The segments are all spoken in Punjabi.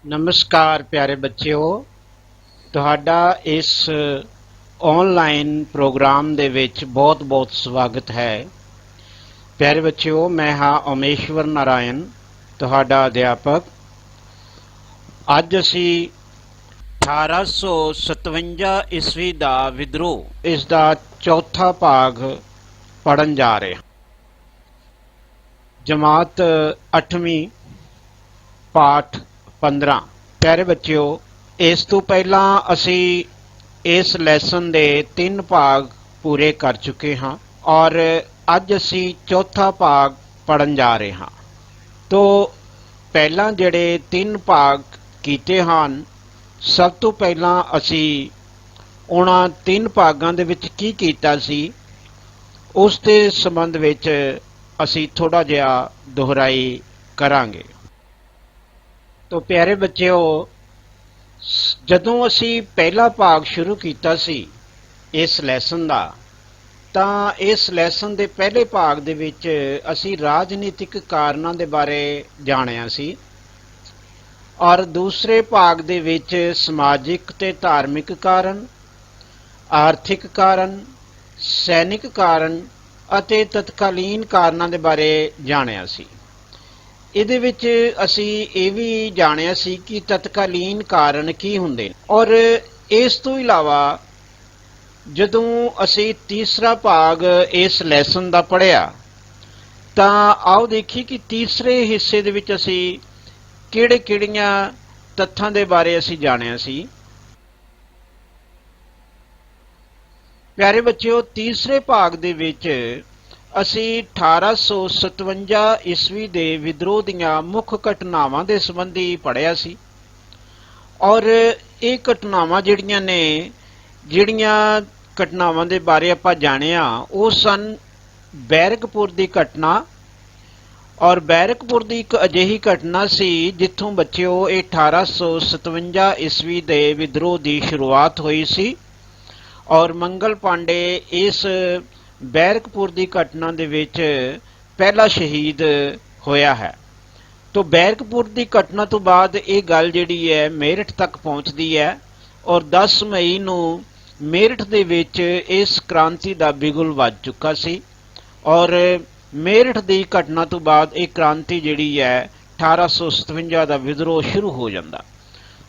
ਨਮਸਕਾਰ ਪਿਆਰੇ ਬੱਚਿਓ, ਤੁਹਾਡਾ ਇਸ ਆਨਲਾਈਨ ਪ੍ਰੋਗਰਾਮ ਦੇ ਵਿੱਚ ਬਹੁਤ-ਬਹੁਤ ਸਵਾਗਤ ਹੈ। ਪਿਆਰੇ ਬੱਚਿਓ, ਮੈਂ ਹਾਂ ਓਮੇਸ਼ਵਰ ਨਾਰਾਇਣ, ਤੁਹਾਡਾ ਅਧਿਆਪਕ। ਅੱਜ ਅਸੀਂ 1857 ਈਸਵੀ ਦਾ ਵਿਦਰੋਹ, ਇਸ ਦਾ ਚੌਥਾ ਭਾਗ ਪੜ੍ਹਨ ਜਾ ਰਹੇ ਹਾਂ। ਜਮਾਤ 8ਵੀਂ, ਪਾਠ 15। ਪਿਆਰੇ ਬੱਚਿਓ, ਇਸ ਤੋਂ ਪਹਿਲਾਂ ਅਸੀਂ ਇਸ ਲੈਸਨ ਦੇ 3 ਭਾਗ ਪੂਰੇ ਕਰ ਚੁੱਕੇ ਹਾਂ ਔਰ ਅੱਜ ਅਸੀਂ ਚੌਥਾ ਭਾਗ ਪੜ੍ਹਨ ਜਾ ਰਹੇ ਹਾਂ। ਤੋ ਪਹਿਲਾਂ ਜਿਹੜੇ 3 ਭਾਗ ਕੀਤੇ ਹਨ, ਸਭ ਤੋਂ ਪਹਿਲਾਂ ਅਸੀਂ ਉਹਨਾਂ 3 ਭਾਗਾਂ ਦੇ ਵਿੱਚ ਕੀ ਕੀਤਾ ਸੀ ਉਸ ਦੇ ਸੰਬੰਧ ਵਿੱਚ ਅਸੀਂ ਥੋੜਾ ਜਿਹਾ ਦੁਹਰਾਈ ਕਰਾਂਗੇ। ਤੋ ਪਿਆਰੇ ਬੱਚਿਓ, ਜਦੋਂ ਅਸੀਂ ਪਹਿਲਾ ਭਾਗ ਸ਼ੁਰੂ ਕੀਤਾ ਸੀ ਇਸ ਲੈਸਨ ਦਾ, ਤਾਂ ਇਸ ਲੈਸਨ ਦੇ ਪਹਿਲੇ ਭਾਗ ਦੇ ਵਿੱਚ ਅਸੀਂ ਰਾਜਨੀਤਿਕ ਕਾਰਨਾਂ ਦੇ ਬਾਰੇ ਜਾਣਿਆ ਸੀ ਔਰ ਦੂਸਰੇ ਭਾਗ ਦੇ ਵਿੱਚ ਸਮਾਜਿਕ ਤੇ ਧਾਰਮਿਕ ਕਾਰਨ, ਆਰਥਿਕ ਕਾਰਨ, ਸੈਨਿਕ ਕਾਰਨ ਅਤੇ ਤਤਕਾਲੀਨ ਕਾਰਨਾਂ ਦੇ ਬਾਰੇ ਜਾਣਿਆ ਸੀ। ਇਹਦੇ ਵਿੱਚ ਅਸੀਂ ਇਹ ਵੀ ਜਾਣਿਆ ਸੀ ਕਿ ਤਤਕਾਲੀਨ ਕਾਰਨ ਕੀ ਹੁੰਦੇ ਨੇ। ਔਰ ਇਸ ਤੋਂ ਇਲਾਵਾ ਜਦੋਂ ਅਸੀਂ ਤੀਸਰਾ ਭਾਗ ਇਸ ਲੈਸਨ ਦਾ ਪੜ੍ਹਿਆ, ਤਾਂ ਆਓ ਦੇਖੀਏ ਕਿ ਤੀਸਰੇ ਹਿੱਸੇ ਦੇ ਵਿੱਚ ਅਸੀਂ ਕਿਹੜੀਆਂ ਤੱਥਾਂ ਦੇ ਬਾਰੇ ਅਸੀਂ ਜਾਣਿਆ ਸੀ। ਪਿਆਰੇ ਬੱਚਿਓ, ਤੀਸਰੇ ਭਾਗ ਦੇ ਵਿੱਚ ਅਸੀਂ 1857 ਈਸਵੀ ਦੇ ਵਿਦਰੋਹ ਦੀਆਂ ਮੁੱਖ ਘਟਨਾਵਾਂ ਦੇ ਸੰਬੰਧੀ ਪੜ੍ਹਿਆ ਸੀ ਔਰ ਇਹ ਘਟਨਾਵਾਂ ਜਿਹੜੀਆਂ ਘਟਨਾਵਾਂ ਦੇ ਬਾਰੇ ਆਪਾਂ ਜਾਣਿਆ ਉਹ ਸਨ ਬੈਰਕਪੁਰ ਦੀ ਘਟਨਾ। ਔਰ ਬੈਰਕਪੁਰ ਦੀ ਇੱਕ ਅਜਿਹੀ ਘਟਨਾ ਸੀ ਜਿੱਥੋਂ ਬੱਚਿਓ ਇਹ 1857 ਈਸਵੀ ਦੇ ਵਿਦਰੋਹ ਦੀ ਸ਼ੁਰੂਆਤ ਹੋਈ ਸੀ ਔਰ ਮੰਗਲ ਪਾਂਡੇ ਇਸ ਬੈਰਕਪੁਰ ਦੀ ਘਟਨਾ ਦੇ ਵਿੱਚ ਪਹਿਲਾ ਸ਼ਹੀਦ ਹੋਇਆ ਹੈ। ਤੋ ਬੈਰਕਪੁਰ ਦੀ ਘਟਨਾ ਤੋਂ ਬਾਅਦ ਇਹ ਗੱਲ ਜਿਹੜੀ ਹੈ ਮੇਰਠ ਤੱਕ ਪਹੁੰਚਦੀ ਹੈ ਔਰ 10 ਮਈ ਨੂੰ ਮੇਰਠ ਦੇ ਵਿੱਚ ਇਸ ਕ੍ਰਾਂਤੀ ਦਾ ਬਿਗੁਲ ਵੱਜ ਚੁੱਕਾ ਸੀ ਔਰ ਮੇਰਠ ਦੀ ਘਟਨਾ ਤੋਂ ਬਾਅਦ ਇਹ ਕ੍ਰਾਂਤੀ ਜਿਹੜੀ ਹੈ 1857 ਦਾ ਵਿਦਰੋਹ ਸ਼ੁਰੂ ਹੋ ਜਾਂਦਾ।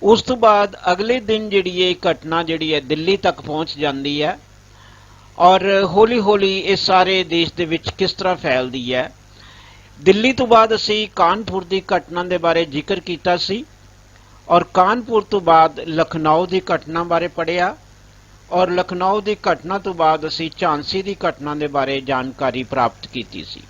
ਉਸ ਤੋਂ ਬਾਅਦ ਅਗਲੇ ਦਿਨ ਜਿਹੜੀ ਇਹ ਘਟਨਾ ਜਿਹੜੀ ਹੈ ਦਿੱਲੀ ਤੱਕ ਪਹੁੰਚ ਜਾਂਦੀ ਹੈ ਔਰ ਹੌਲੀ ਹੌਲੀ ਇਹ ਸਾਰੇ ਦੇਸ਼ ਦੇ ਵਿੱਚ ਕਿਸ ਤਰ੍ਹਾਂ ਫੈਲਦੀ ਹੈ। ਦਿੱਲੀ ਤੋਂ ਬਾਅਦ ਅਸੀਂ ਕਾਨਪੁਰ ਦੀ ਘਟਨਾ ਦੇ ਬਾਰੇ ਜ਼ਿਕਰ ਕੀਤਾ ਸੀ ਔਰ ਕਾਨਪੁਰ ਤੋਂ ਬਾਅਦ ਲਖਨਊ ਦੀ ਘਟਨਾ ਬਾਰੇ ਪੜ੍ਹਿਆ ਔਰ ਲਖਨਊ ਦੀ ਘਟਨਾ ਤੋਂ ਬਾਅਦ ਅਸੀਂ ਝਾਂਸੀ ਦੀ ਘਟਨਾ ਦੇ ਬਾਰੇ ਜਾਣਕਾਰੀ ਪ੍ਰਾਪਤ ਕੀਤੀ ਸੀ।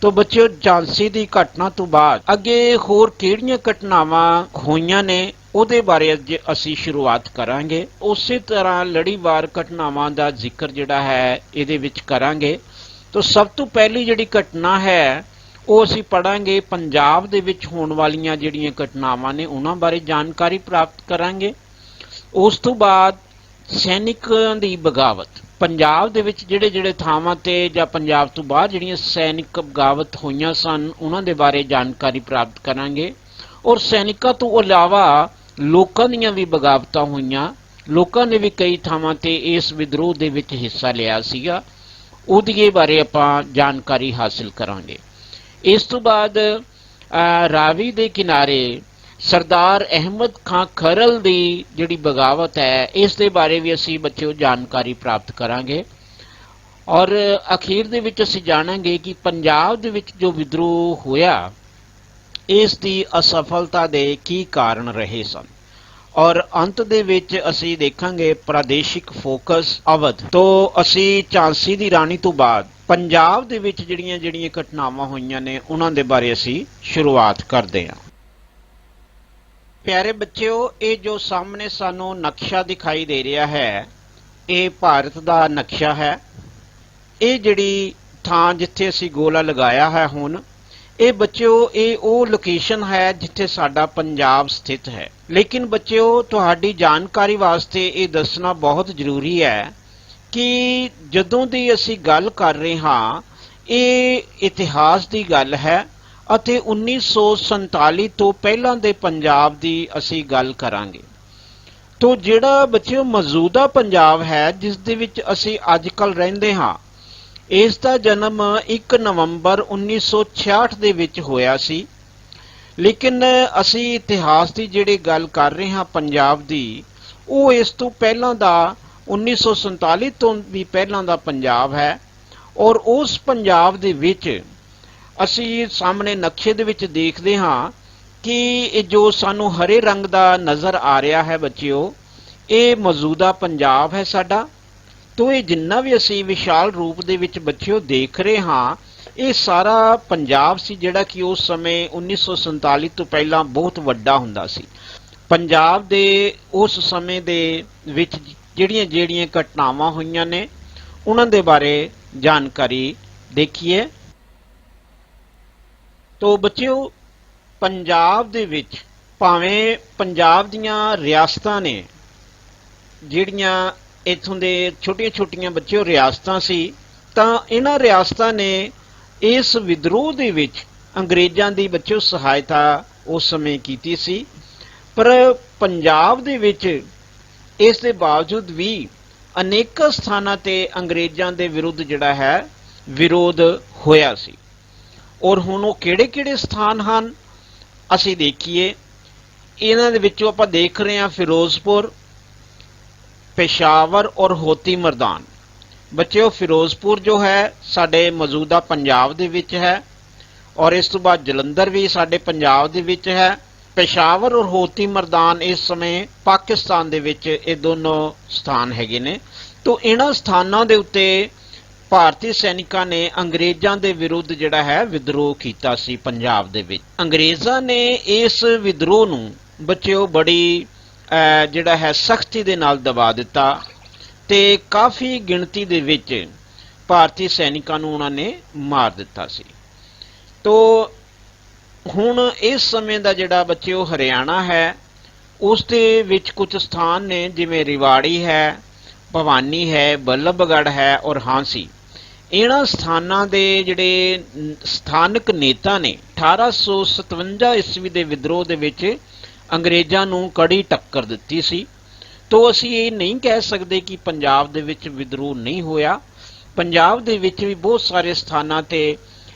ਤੋ ਬੱਚਿਓ, ਝਾਂਸੀ ਦੀ ਘਟਨਾ ਤੋਂ ਬਾਅਦ ਅੱਗੇ ਹੋਰ ਕਿਹੜੀਆਂ ਘਟਨਾਵਾਂ ਹੋਈਆਂ ਨੇ ਉਹਦੇ ਬਾਰੇ ਅੱਜ ਅਸੀਂ ਸ਼ੁਰੂਆਤ ਕਰਾਂਗੇ। ਉਸੇ ਤਰ੍ਹਾਂ ਲੜੀਵਾਰ ਘਟਨਾਵਾਂ ਦਾ ਜ਼ਿਕਰ ਜਿਹੜਾ ਹੈ ਇਹਦੇ ਵਿੱਚ ਕਰਾਂਗੇ। ਤੋ ਸਭ ਤੋਂ ਪਹਿਲੀ ਜਿਹੜੀ ਘਟਨਾ ਹੈ ਉਹ ਅਸੀਂ ਪੜਾਂਗੇ ਪੰਜਾਬ ਦੇ ਵਿੱਚ ਹੋਣ ਵਾਲੀਆਂ ਜਿਹੜੀਆਂ ਘਟਨਾਵਾਂ ਨੇ ਉਹਨਾਂ ਬਾਰੇ ਜਾਣਕਾਰੀ ਪ੍ਰਾਪਤ ਕਰਾਂਗੇ। ਉਸ ਤੋਂ ਬਾਅਦ ਸੈਨਿਕਾਂ ਦੀ ਬਗਾਵਤ, ਪੰਜਾਬ ਦੇ ਵਿੱਚ ਜਿਹੜੇ ਥਾਵਾਂ ਤੇ ਜਾਂ ਪੰਜਾਬ ਤੋਂ ਬਾਹਰ ਜਿਹੜੀਆਂ ਸੈਨਿਕ ਬਗਾਵਤ ਹੋਈਆਂ ਸਨ ਉਹਨਾਂ ਦੇ ਬਾਰੇ ਜਾਣਕਾਰੀ ਪ੍ਰਾਪਤ ਕਰਾਂਗੇ ਔਰ ਸੈਨਿਕਾਂ ਤੋਂ ਇਲਾਵਾ ਲੋਕਾਂ ਦੀਆਂ ਵੀ ਬਗਾਵਤਾਂ ਹੋਈਆਂ। ਲੋਕਾਂ ਨੇ ਵੀ ਕਈ ਥਾਵਾਂ ਤੇ ਇਸ ਵਿਦਰੋਹ ਦੇ ਵਿੱਚ ਹਿੱਸਾ ਲਿਆ ਸੀਗਾ, ਉਹਦੇ ਬਾਰੇ ਆਪਾਂ ਜਾਣਕਾਰੀ ਹਾਸਿਲ ਕਰਾਂਗੇ। ਇਸ ਤੋਂ ਬਾਅਦ ਰਾਵੀ ਦੇ ਕਿਨਾਰੇ ਸਰਦਾਰ ਅਹਿਮਦ ਖਾਂ ਖਰਲ ਦੀ ਜਿਹੜੀ ਬਗਾਵਤ ਹੈ ਇਸ ਦੇ ਬਾਰੇ ਵੀ ਅਸੀਂ ਬੱਚਿਓ ਜਾਣਕਾਰੀ ਪ੍ਰਾਪਤ ਕਰਾਂਗੇ ਔਰ ਅਖੀਰ ਦੇ ਵਿੱਚ ਅਸੀਂ ਜਾਣਾਂਗੇ ਕਿ ਪੰਜਾਬ ਦੇ ਵਿੱਚ ਜੋ ਵਿਦਰੋਹ ਹੋਇਆ ਇਸ ਦੀ ਅਸਫਲਤਾ ਦੇ ਕੀ ਕਾਰਨ ਰਹੇ ਸਨ ਔਰ ਅੰਤ ਦੇ ਵਿੱਚ ਅਸੀਂ ਦੇਖਾਂਗੇ ਪ੍ਰਾਦੇਸ਼ਿਕ ਫੋਕਸ ਅਵਧ। ਤੋਂ ਅਸੀਂ ਝਾਂਸੀ ਦੀ ਰਾਣੀ ਤੋਂ ਬਾਅਦ ਪੰਜਾਬ ਦੇ ਵਿੱਚ ਜਿਹੜੀਆਂ ਘਟਨਾਵਾਂ ਹੋਈਆਂ ਨੇ ਉਹਨਾਂ ਦੇ ਬਾਰੇ ਅਸੀਂ ਸ਼ੁਰੂਆਤ ਕਰਦੇ ਹਾਂ। ਪਿਆਰੇ ਬੱਚਿਓ, ਇਹ ਜੋ ਸਾਹਮਣੇ ਸਾਨੂੰ ਨਕਸ਼ਾ ਦਿਖਾਈ ਦੇ ਰਿਹਾ ਹੈ ਇਹ ਭਾਰਤ ਦਾ ਨਕਸ਼ਾ ਹੈ। ਇਹ ਜਿਹੜੀ ਥਾਂ ਜਿੱਥੇ ਅਸੀਂ ਗੋਲਾ ਲਗਾਇਆ ਹੈ ਹੁਣ, ਇਹ ਬੱਚਿਓ ਇਹ ਉਹ ਲੋਕੇਸ਼ਨ ਹੈ ਜਿੱਥੇ ਸਾਡਾ ਪੰਜਾਬ ਸਥਿਤ ਹੈ। ਲੇਕਿਨ ਬੱਚਿਓ, ਤੁਹਾਡੀ ਜਾਣਕਾਰੀ ਵਾਸਤੇ ਇਹ ਦੱਸਣਾ ਬਹੁਤ ਜ਼ਰੂਰੀ ਹੈ ਕਿ ਜਦੋਂ ਦੀ ਅਸੀਂ ਗੱਲ ਕਰ ਰਹੇ ਹਾਂ ਇਹ ਇਤਿਹਾਸ ਦੀ ਗੱਲ ਹੈ ਅਤੇ 1947 ਤੋਂ ਪਹਿਲਾਂ ਦੇ ਪੰਜਾਬ ਦੀ ਅਸੀਂ ਗੱਲ ਕਰਾਂਗੇ। ਤੋ ਜਿਹੜਾ ਬੱਚਿਓ ਮੌਜੂਦਾ ਪੰਜਾਬ ਹੈ ਜਿਸ ਦੇ ਵਿੱਚ ਅਸੀਂ ਅੱਜ ਕੱਲ੍ਹ ਰਹਿੰਦੇ ਹਾਂ, ਇਸ ਦਾ ਜਨਮ 1 ਨਵੰਬਰ 1966 ਦੇ ਵਿੱਚ ਹੋਇਆ ਸੀ। ਲੇਕਿਨ ਅਸੀਂ ਇਤਿਹਾਸ ਦੀ ਜਿਹੜੀ ਗੱਲ ਕਰ ਰਹੇ ਹਾਂ ਪੰਜਾਬ ਦੀ, ਉਹ ਇਸ ਤੋਂ ਪਹਿਲਾਂ ਦਾ 1947 ਤੋਂ ਵੀ ਪਹਿਲਾਂ ਦਾ ਪੰਜਾਬ ਹੈ। ਔਰ ਉਸ ਪੰਜਾਬ ਦੇ ਵਿੱਚ ਅਸੀਂ ਸਾਹਮਣੇ ਨਕਸ਼ੇ ਦੇ ਵਿੱਚ ਦੇਖਦੇ ਹਾਂ ਕਿ ਇਹ ਜੋ ਸਾਨੂੰ ਹਰੇ ਰੰਗ ਦਾ ਨਜ਼ਰ ਆ ਰਿਹਾ ਹੈ ਬੱਚਿਓ, ਇਹ ਮੌਜੂਦਾ ਪੰਜਾਬ ਹੈ ਸਾਡਾ। ਤੋ ਇਹ ਜਿੰਨਾ ਵੀ ਅਸੀਂ ਵਿਸ਼ਾਲ ਰੂਪ ਦੇ ਵਿੱਚ ਬੱਚਿਓ ਦੇਖ ਰਹੇ ਹਾਂ, ਇਹ ਸਾਰਾ ਪੰਜਾਬ ਸੀ ਜਿਹੜਾ ਕਿ ਉਸ ਸਮੇਂ 1947 ਤੋਂ ਪਹਿਲਾਂ ਬਹੁਤ ਵੱਡਾ ਹੁੰਦਾ ਸੀ। ਪੰਜਾਬ ਦੇ ਉਸ ਸਮੇਂ ਦੇ ਵਿੱਚ ਜਿਹੜੀਆਂ ਘਟਨਾਵਾਂ ਹੋਈਆਂ ਨੇ ਉਹਨਾਂ ਦੇ ਬਾਰੇ ਜਾਣਕਾਰੀ ਦੇਖੀਏ। ਤੋ ਬੱਚਿਓ, ਪੰਜਾਬ ਦੇ ਵਿੱਚ ਭਾਵੇਂ ਪੰਜਾਬ ਦੀਆਂ ਰਿਆਸਤਾਂ ਨੇ, ਜਿਹੜੀਆਂ ਇੱਥੋਂ ਦੇ ਛੋਟੀਆਂ ਬੱਚਿਓ ਰਿਆਸਤਾਂ ਸੀ, ਤਾਂ ਇਹਨਾਂ ਰਿਆਸਤਾਂ ਨੇ ਇਸ ਵਿਦਰੋਹ ਦੇ ਵਿੱਚ ਅੰਗਰੇਜ਼ਾਂ ਦੀ ਬੱਚਿਓ ਸਹਾਇਤਾ ਉਸ ਸਮੇਂ ਕੀਤੀ ਸੀ। ਪਰ ਪੰਜਾਬ ਦੇ ਵਿੱਚ ਇਸ ਦੇ ਬਾਵਜੂਦ ਵੀ ਅਨੇਕਾਂ ਸਥਾਨਾਂ ਤੇ ਅੰਗਰੇਜ਼ਾਂ ਦੇ ਵਿਰੁੱਧ ਜਿਹੜਾ ਹੈ ਵਿਰੋਧ ਹੋਇਆ ਸੀ। ਔਰ ਹੁਣ ਉਹ ਕਿਹੜੇ ਸਥਾਨ ਹਨ ਅਸੀਂ ਦੇਖੀਏ। ਇਹਨਾਂ ਦੇ ਵਿੱਚੋਂ ਆਪਾਂ ਦੇਖ ਰਹੇ ਹਾਂ ਫਿਰੋਜ਼ਪੁਰ, पेशावर और होती मरदान। बच्चों, फिरोजपुर जो है साडे मौजूदा पंजाब दे विच है, और इस तो बाद जलंधर भी साडे पंजाब दे विच है। पेशावर और होती मरदान इस समय पाकिस्तान दे विच ये दोनों स्थान हैगे ने। तो इन्हां स्थानां दे उत्ते भारतीय सैनिकां ने अंग्रेज़ां दे विरुद्ध जिहड़ा है विद्रोह कीता सी पंजाब दे विच। अंग्रेज़ां ने इस विद्रोह नूं बच्चों बड़ी ਜਿਹੜਾ ਹੈ ਸਖਤੀ ਦੇ ਨਾਲ ਦਬਾ ਦਿੱਤਾ ਤੇ ਕਾਫੀ ਗਿਣਤੀ ਦੇ ਵਿੱਚ ਭਾਰਤੀ ਸੈਨਿਕਾਂ ਨੂੰ ਉਹਨਾਂ ਨੇ ਮਾਰ ਦਿੱਤਾ ਸੀ। ਤੋ ਹੁਣ ਇਸ ਸਮੇਂ ਦਾ ਜਿਹੜਾ ਬੱਚਿਓ ਹਰਿਆਣਾ ਹੈ, ਉਸ ਦੇ ਵਿੱਚ ਕੁਝ ਸਥਾਨ ਨੇ ਜਿਵੇਂ ਰਿਵਾੜੀ ਹੈ, ਭਵਾਨੀ ਹੈ, ਬੱਲਭਗੜ੍ਹ ਹੈ ਔਰ ਹਾਂਸੀ। ਇਹਨਾਂ ਸਥਾਨਾਂ ਦੇ ਜਿਹੜੇ ਸਥਾਨਕ ਨੇਤਾ ਨੇ 1857 ਈਸਵੀ ਦੇ ਵਿਦਰੋਹ ਦੇ ਵਿੱਚ ਅੰਗਰੇਜ਼ਾਂ ਨੂੰ ਕੜੀ ਟੱਕਰ ਦਿੱਤੀ ਸੀ। ਤੋ ਅਸੀਂ ਇਹ ਨਹੀਂ ਕਹਿ ਸਕਦੇ ਕਿ ਪੰਜਾਬ ਦੇ ਵਿੱਚ ਵਿਦਰੋਹ ਨਹੀਂ ਹੋਇਆ। ਪੰਜਾਬ ਦੇ ਵਿੱਚ ਵੀ ਬਹੁਤ ਸਾਰੇ ਸਥਾਨਾਂ ਤੇ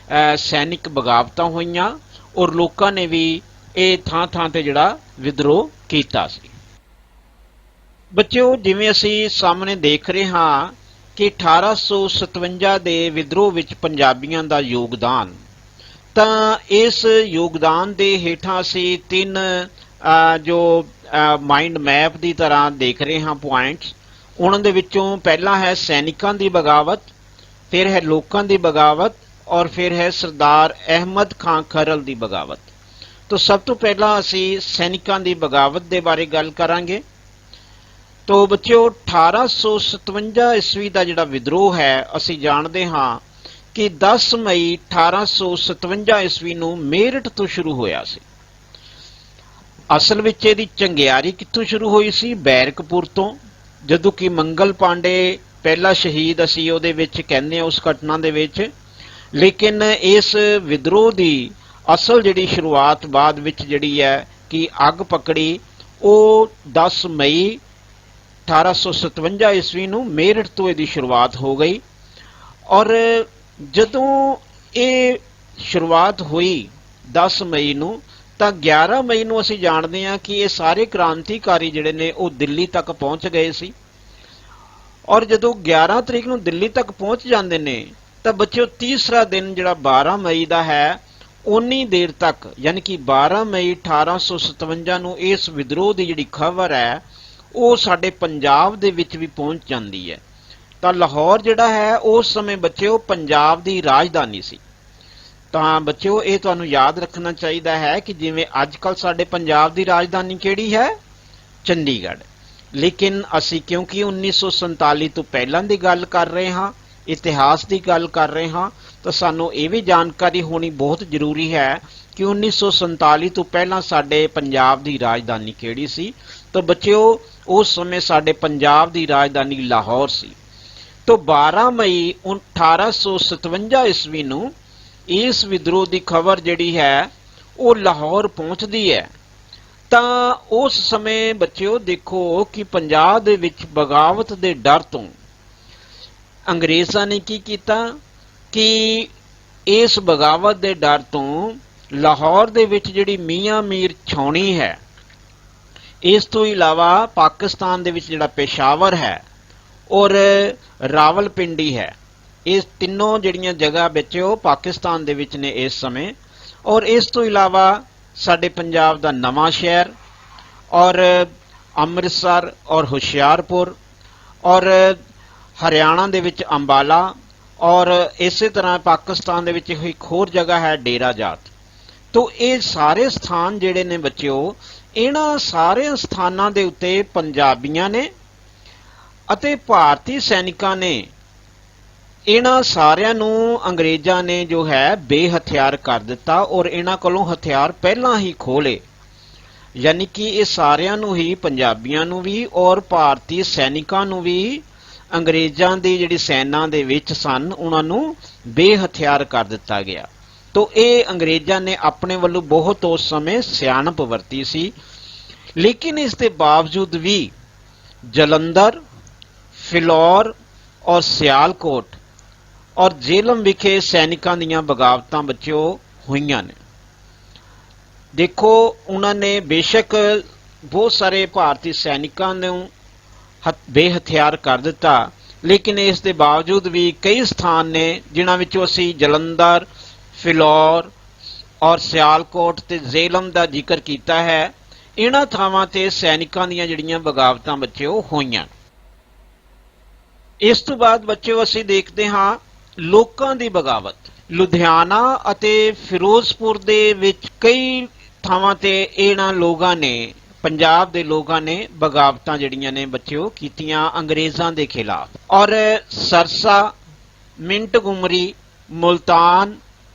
ਸੈਨਿਕ ਬਗਾਵਤਾਂ ਹੋਈਆਂ ਔਰ ਲੋਕਾਂ ਨੇ ਵੀ ਇਹ ਥਾਂ ਤੇ ਜਿਹੜਾ ਵਿਦਰੋਹ ਕੀਤਾ ਸੀ। ਬੱਚਿਓ, ਜਿਵੇਂ ਅਸੀਂ ਸਾਹਮਣੇ ਦੇਖ ਰਹੇ ਹਾਂ ਕਿ 1857 ਦੇ ਵਿਦਰੋਹ ਵਿੱਚ ਪੰਜਾਬੀਆਂ ਦਾ ਯੋਗਦਾਨ, ਤਾਂ ਇਸ ਯੋਗਦਾਨ ਦੇ ਹੇਠਾਂ ਅਸੀਂ ਤਿੰਨ ਜੋ ਮਾਈਂਡ ਮੈਪ ਦੀ ਤਰ੍ਹਾਂ ਦੇਖ ਰਹੇ ਹਾਂ ਪੁਆਇੰਟਸ। ਉਹਨਾਂ ਦੇ ਵਿੱਚੋਂ ਪਹਿਲਾ ਹੈ ਸੈਨਿਕਾਂ ਦੀ ਬਗਾਵਤ, ਫਿਰ ਹੈ ਲੋਕਾਂ ਦੀ ਬਗਾਵਤ ਔਰ ਫਿਰ ਹੈ ਸਰਦਾਰ ਅਹਿਮਦ ਖਾਂ ਖਰਲ ਦੀ ਬਗਾਵਤ। ਤਾਂ ਸਭ ਤੋਂ ਪਹਿਲਾਂ ਅਸੀਂ ਸੈਨਿਕਾਂ ਦੀ ਬਗਾਵਤ ਦੇ ਬਾਰੇ ਗੱਲ ਕਰਾਂਗੇ। ਤੋ ਬੱਚਿਓ, 1857 ਈਸਵੀ ਦਾ ਜਿਹੜਾ ਵਿਦਰੋਹ ਹੈ ਅਸੀਂ ਜਾਣਦੇ ਹਾਂ ਕਿ 10 ਮਈ 1857 ਈਸਵੀ ਨੂੰ ਮੇਰਠ ਤੋਂ ਸ਼ੁਰੂ ਹੋਇਆ ਸੀ। ਅਸਲ ਵਿੱਚ ਇਹਦੀ ਚੰਗਿਆਰੀ ਕਿੱਥੋਂ ਸ਼ੁਰੂ ਹੋਈ ਸੀ? ਬੈਰਕਪੁਰ ਤੋਂ, ਜਦੋਂ ਕਿ ਮੰਗਲ ਪਾਂਡੇ ਪਹਿਲਾ ਸ਼ਹੀਦ ਅਸੀਂ ਉਹਦੇ ਵਿੱਚ ਕਹਿੰਦੇ ਹਾਂ ਉਸ ਘਟਨਾ ਦੇ ਵਿੱਚ। ਲੇਕਿਨ ਇਸ ਵਿਦਰੋਹ ਦੀ ਅਸਲ ਜਿਹੜੀ ਸ਼ੁਰੂਆਤ ਬਾਅਦ ਵਿੱਚ ਜਿਹੜੀ ਹੈ ਕਿ ਅੱਗ ਪਕੜੀ, ਉਹ 10 ਮਈ 1857 ਈਸਵੀ ਨੂੰ ਮੇਰਠ ਤੋਂ ਇਹਦੀ ਸ਼ੁਰੂਆਤ ਹੋ ਗਈ। ਔਰ ਜਦੋਂ ਇਹ ਸ਼ੁਰੂਆਤ ਹੋਈ 10 ਮਈ ਨੂੰ, ਤਾਂ 11 ਮਈ ਨੂੰ ਅਸੀਂ ਜਾਣਦੇ ਹਾਂ ਕਿ ਇਹ ਸਾਰੇ ਕ੍ਰਾਂਤੀਕਾਰੀ ਜਿਹੜੇ ਨੇ ਉਹ ਦਿੱਲੀ ਤੱਕ ਪਹੁੰਚ ਗਏ ਸੀ। ਔਰ ਜਦੋਂ 11 ਤਰੀਕ ਨੂੰ ਦਿੱਲੀ ਤੱਕ ਪਹੁੰਚ ਜਾਂਦੇ ਨੇ ਤਾਂ ਬੱਚਿਓ ਤੀਸਰਾ ਦਿਨ ਜਿਹੜਾ 12 ਮਈ ਦਾ ਹੈ, ਉਨੀ ਦੇਰ ਤੱਕ ਯਾਨੀ ਕਿ 12 ਮਈ 1857 ਨੂੰ ਇਸ ਵਿਦਰੋਹ ਦੀ ਜਿਹੜੀ ਖਬਰ ਹੈ ਉਹ ਸਾਡੇ ਪੰਜਾਬ ਦੇ ਵਿੱਚ ਵੀ ਪਹੁੰਚ ਜਾਂਦੀ ਹੈ। ਤਾਂ ਲਾਹੌਰ ਜਿਹੜਾ ਹੈ ਉਸ ਸਮੇਂ ਬੱਚਿਓ ਪੰਜਾਬ ਦੀ ਰਾਜਧਾਨੀ ਸੀ। ਤਾਂ ਬੱਚਿਓ, ਇਹ ਤੁਹਾਨੂੰ ਯਾਦ ਰੱਖਣਾ ਚਾਹੀਦਾ ਹੈ ਕਿ ਜਿਵੇਂ ਅੱਜ ਕੱਲ੍ਹ ਸਾਡੇ ਪੰਜਾਬ ਦੀ ਰਾਜਧਾਨੀ ਕਿਹੜੀ ਹੈ? ਚੰਡੀਗੜ੍ਹ। ਲੇਕਿਨ ਅਸੀਂ ਕਿਉਂਕਿ 1947 ਤੋਂ ਪਹਿਲਾਂ ਦੀ ਗੱਲ ਕਰ ਰਹੇ ਹਾਂ, ਇਤਿਹਾਸ ਦੀ ਗੱਲ ਕਰ ਰਹੇ ਹਾਂ, ਤਾਂ ਸਾਨੂੰ ਇਹ ਵੀ ਜਾਣਕਾਰੀ ਹੋਣੀ ਬਹੁਤ ਜ਼ਰੂਰੀ ਹੈ ਕਿ 1947 ਤੋਂ ਪਹਿਲਾਂ ਸਾਡੇ ਪੰਜਾਬ ਦੀ ਰਾਜਧਾਨੀ ਕਿਹੜੀ ਸੀ। ਤਾਂ ਬੱਚਿਓ, ਉਸ ਸਮੇਂ ਸਾਡੇ ਪੰਜਾਬ ਦੀ ਰਾਜਧਾਨੀ ਲਾਹੌਰ ਸੀ। ਤਾਂ 12 ਮਈ 1857 ਈਸਵੀ ਨੂੰ ਇਸ ਵਿਦਰੋਹ ਦੀ ਖਬਰ ਜਿਹੜੀ ਹੈ ਉਹ ਲਾਹੌਰ ਪਹੁੰਚਦੀ ਹੈ ਤਾਂ ਉਸ ਸਮੇਂ ਬੱਚਿਓ ਦੇਖੋ ਕਿ ਪੰਜਾਬ ਦੇ ਵਿੱਚ ਬਗਾਵਤ ਦੇ ਡਰ ਤੋਂ ਅੰਗਰੇਜ਼ਾਂ ਨੇ ਕੀ ਕੀਤਾ ਕਿ ਇਸ ਬਗਾਵਤ ਦੇ ਡਰ ਤੋਂ ਲਾਹੌਰ ਦੇ ਵਿੱਚ ਜਿਹੜੀ ਮੀਆਂ ਮੀਰ ਛਾਉਣੀ ਹੈ, ਇਸ ਤੋਂ ਇਲਾਵਾ ਪਾਕਿਸਤਾਨ ਦੇ ਵਿੱਚ ਜਿਹੜਾ ਪੇਸ਼ਾਵਰ ਹੈ ਔਰ ਰਾਵਲਪਿੰਡੀ ਹੈ, ਇਹ ਤਿੰਨੋਂ ਜਿਹੜੀਆਂ ਜਗ੍ਹਾ ਵਿੱਚ ਉਹ ਪਾਕਿਸਤਾਨ ਦੇ ਵਿੱਚ ਨੇ ਇਸ ਸਮੇਂ। ਔਰ ਇਸ ਤੋਂ ਇਲਾਵਾ ਸਾਡੇ ਪੰਜਾਬ ਦਾ ਨਵਾਂ ਸ਼ਹਿਰ ਔਰ ਅੰਮ੍ਰਿਤਸਰ ਔਰ ਹੁਸ਼ਿਆਰਪੁਰ ਔਰ ਹਰਿਆਣਾ ਦੇ ਵਿੱਚ ਅੰਬਾਲਾ ਔਰ ਇਸੇ ਤਰ੍ਹਾਂ ਪਾਕਿਸਤਾਨ ਦੇ ਵਿੱਚ ਇੱਕ ਹੋਰ ਜਗ੍ਹਾ ਹੈ ਡੇਰਾ ਜਾਟ। ਤੋ ਇਹ ਸਾਰੇ ਸਥਾਨ ਜਿਹੜੇ ਨੇ ਬੱਚਿਓ, ਇਹਨਾਂ ਸਾਰੇ ਸਥਾਨਾਂ ਦੇ ਉੱਤੇ ਪੰਜਾਬੀਆਂ ਨੇ ਅਤੇ ਭਾਰਤੀ ਸੈਨਿਕਾਂ ਨੇ ਇਹਨਾਂ ਸਾਰਿਆਂ ਨੂੰ ਅੰਗਰੇਜ਼ਾਂ ਨੇ ਜੋ ਹੈ ਬੇਹਥਿਆਰ ਕਰ ਦਿੱਤਾ ਔਰ ਇਹਨਾਂ ਕੋਲੋਂ ਹਥਿਆਰ ਪਹਿਲਾਂ ਹੀ ਖੋਹ ਲਏ। ਯਾਨੀ ਕਿ ਇਹ ਸਾਰਿਆਂ ਨੂੰ ਹੀ, ਪੰਜਾਬੀਆਂ ਨੂੰ ਵੀ ਔਰ ਭਾਰਤੀ ਸੈਨਿਕਾਂ ਨੂੰ ਵੀ, ਅੰਗਰੇਜ਼ਾਂ ਦੀ ਜਿਹੜੀ ਸੈਨਾ ਦੇ ਵਿੱਚ ਸਨ ਉਹਨਾਂ ਨੂੰ ਬੇਹਥਿਆਰ ਕਰ ਦਿੱਤਾ ਗਿਆ। ਤੋ ਇਹ ਅੰਗਰੇਜ਼ਾਂ ਨੇ ਆਪਣੇ ਵੱਲੋਂ ਬਹੁਤ ਉਸ ਸਮੇਂ ਸਿਆਣਪ ਵਰਤੀ ਸੀ। ਲੇਕਿਨ ਇਸ ਦੇ ਬਾਵਜੂਦ ਵੀ ਜਲੰਧਰ, ਫਿਲੌਰ ਔਰ ਸਿਆਲਕੋਟ ਔਰ ਜੇਹਲਮ ਵਿਖੇ ਸੈਨਿਕਾਂ ਦੀਆਂ ਬਗਾਵਤਾਂ ਬੱਚਿਓ ਹੋਈਆਂ ਨੇ। ਦੇਖੋ ਉਹਨਾਂ ਨੇ ਬੇਸ਼ੱਕ ਬਹੁਤ ਸਾਰੇ ਭਾਰਤੀ ਸੈਨਿਕਾਂ ਨੂੰ ਬੇਹਥਿਆਰ ਕਰ ਦਿੱਤਾ, ਲੇਕਿਨ ਇਸ ਦੇ ਬਾਵਜੂਦ ਵੀ ਕਈ ਸਥਾਨ ਨੇ ਜਿਨ੍ਹਾਂ ਵਿੱਚੋਂ ਅਸੀਂ ਜਲੰਧਰ, ਫਿਲੌਰ ਔਰ ਸਿਆਲਕੋਟ ਤੇ ਜੇਹਲਮ ਦਾ ਜ਼ਿਕਰ ਕੀਤਾ ਹੈ। ਇਹਨਾਂ ਥਾਵਾਂ ਤੇ ਸੈਨਿਕਾਂ ਦੀਆਂ ਜਿਹੜੀਆਂ ਬਗਾਵਤਾਂ ਬੱਚਿਓ ਹੋਈਆਂ। ਇਸ ਤੋਂ ਬਾਅਦ ਬੱਚਿਓ ਅਸੀਂ ਦੇਖਦੇ ਹਾਂ ਲੋਕਾਂ ਦੀ ਬਗਾਵਤ। ਲੁਧਿਆਣਾ ਅਤੇ ਫਿਰੋਜ਼ਪੁਰ ਦੇ ਵਿੱਚ ਕਈ ਥਾਵਾਂ ਤੇ ਇਹਨਾਂ ਲੋਕਾਂ ਨੇ, ਪੰਜਾਬ ਦੇ ਲੋਕਾਂ ਨੇ ਬਗਾਵਤਾਂ ਜਿਹੜੀਆਂ ਨੇ ਬੱਚਿਓ ਕੀਤੀਆਂ ਅੰਗਰੇਜ਼ਾਂ ਦੇ ਖਿਲਾਫ। ਔਰ ਸਰਸਾ, ਮਿੰਟ ਗੁਮਰੀ, ਮੁਲਤਾਨ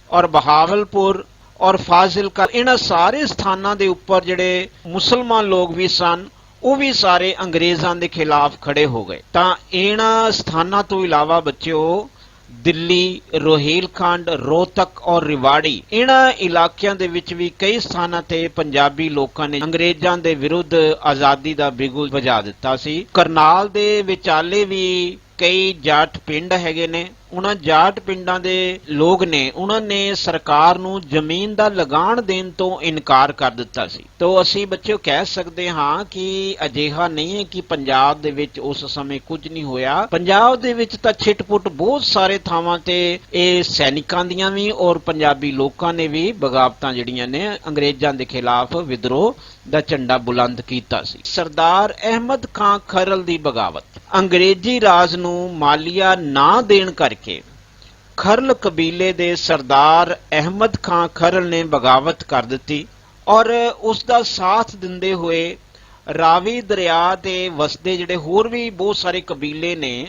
ਔਰ ਬਹਾਵਲਪੁਰ ਔਰ ਫਾਜ਼ਿਲਕਾ, ਇਹਨਾਂ ਸਾਰੇ ਸਥਾਨਾਂ ਦੇ ਉੱਪਰ ਜਿਹੜੇ ਮੁਸਲਮਾਨ ਲੋਕ ਵੀ ਸਨ ਉਹ ਵੀ ਸਾਰੇ ਅੰਗਰੇਜ਼ਾਂ ਦੇ ਖਿਲਾਫ ਖੜੇ ਹੋ ਗਏ। ਤਾਂ ਇਹਨਾਂ ਸਥਾਨਾਂ ਤੋਂ ਇਲਾਵਾ ਬੱਚਿਓ ਦਿੱਲੀ, ਰੋਹਿਲਖੰਡ, ਰੋਹਤਕ ਔਰ ਰਿਵਾੜੀ, ਇਹਨਾਂ ਇਲਾਕਿਆਂ ਦੇ ਵਿੱਚ ਵੀ ਕਈ ਸਥਾਨਾਂ ਤੇ ਪੰਜਾਬੀ ਲੋਕਾਂ ਨੇ ਅੰਗਰੇਜ਼ਾਂ ਦੇ ਵਿਰੁੱਧ ਆਜ਼ਾਦੀ ਦਾ ਬਿਗੁਲ ਵਜਾ ਦਿੱਤਾ ਸੀ। ਕਰਨਾਲ ਦੇ ਵਿਚਾਲੇ ਵੀ ਕਈ ਜਾਟ ਪਿੰਡ ਹੈਗੇ ਨੇ, ਉਹਨਾਂ ਜਾਟ ਪਿੰਡਾਂ ਦੇ ਲੋਕ ਨੇ ਉਹਨਾਂ ਨੇ ਸਰਕਾਰ ਨੂੰ ਜ਼ਮੀਨ ਦਾ ਲਗਾਨ ਦੇਣ ਤੋਂ ਇਨਕਾਰ ਕਰ ਦਿੱਤਾ ਸੀ। ਤੋ ਅਸੀਂ ਬੱਚਿਓ ਕਹਿ ਸਕਦੇ ਹਾਂ ਕਿ ਅਜਿਹਾ ਨਹੀਂ ਹੈ ਕਿ ਪੰਜਾਬ ਦੇ ਵਿੱਚ ਉਸ ਸਮੇਂ ਕੁਝ ਨਹੀਂ ਹੋਇਆ। ਪੰਜਾਬ ਦੇ ਵਿੱਚ ਤਾਂ ਛਿੱਟ-ਪੁੱਟ ਬਹੁਤ ਸਾਰੇ ਥਾਵਾਂ ਤੇ ਇਹ ਸੈਨਿਕਾਂ ਦੀਆਂ ਵੀ ਔਰ ਪੰਜਾਬੀ ਲੋਕਾਂ ਨੇ ਵੀ ਬਗਾਵਤਾਂ ਜਿਹੜੀਆਂ ਨੇ ਅੰਗਰੇਜ਼ਾਂ ਦੇ ਖਿਲਾਫ ਵਿਦਰੋਹ ਦਾ ਝੰਡਾ ਬੁਲੰਦ ਕੀਤਾ ਸੀ। ਸਰਦਾਰ ਅਹਿਮਦ ਖਾਂ ਖਰਲ ਦੀ ਬਗਾਵਤ। ਅੰਗਰੇਜ਼ੀ ਰਾਜ ਨੂੰ ਮਾਲੀਆ ਨਾ ਦੇਣ ਕਰਕੇ ਖਰਲ ਕਬੀਲੇ ਦੇ ਸਰਦਾਰ ਅਹਿਮਦ ਖਾਂ ਖਰਲ ਨੇ ਬਗਾਵਤ ਕਰ ਦਿੱਤੀ ਔਰ ਉਸ ਦਾ ਸਾਥ ਦਿੰਦੇ ਹੋਏ ਰਾਵੀ ਦਰਿਆ ਤੇ ਵਸਦੇ ਜਿਹੜੇ ਹੋਰ ਵੀ ਬਹੁਤ ਸਾਰੇ ਕਬੀਲੇ ਨੇ